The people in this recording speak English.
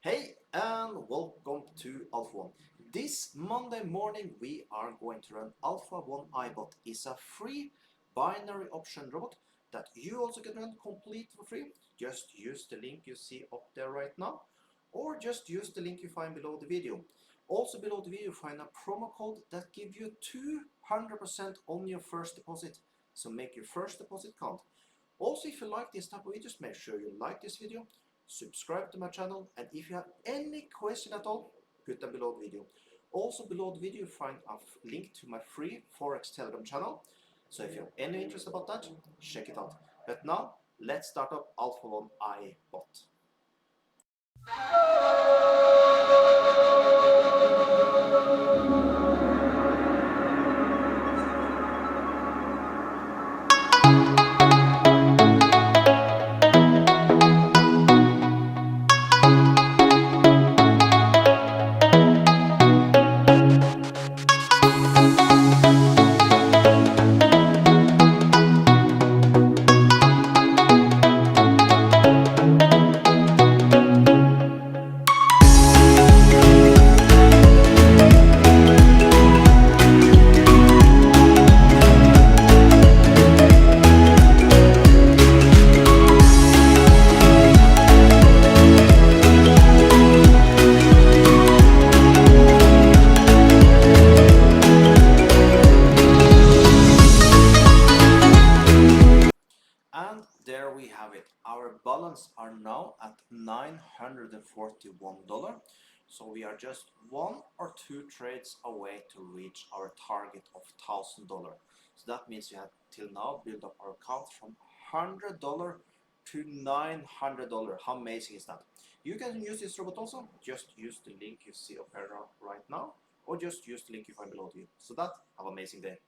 Hey and welcome to Alpha 1. This Monday morning we are going to run Alpha 1 AIBot. It's a free binary option robot that you also can run complete for free. Just use the link you see up there right now, or just use the link you find below the video. Also below the video you find a promo code that gives you 200% on your first deposit. So make your first deposit count. Also, if you like this type of videos, make sure you like this video, subscribe to my channel, and if you have any question at all, put them below the video. Also below the video you find a link to my free Forex Telegram channel. So if you have any interest about that, check it out. But now, let's start up Alpha 1 AIBot. And there we have it. Our balance are now at $941. So we are just one or two trades away to reach our target of $1,000. So that means we have till now built up our account from $100 to $900. How amazing is that? You can use this robot also. Just use the link you see up here right now, or just use the link you find below you. So that, have an amazing day.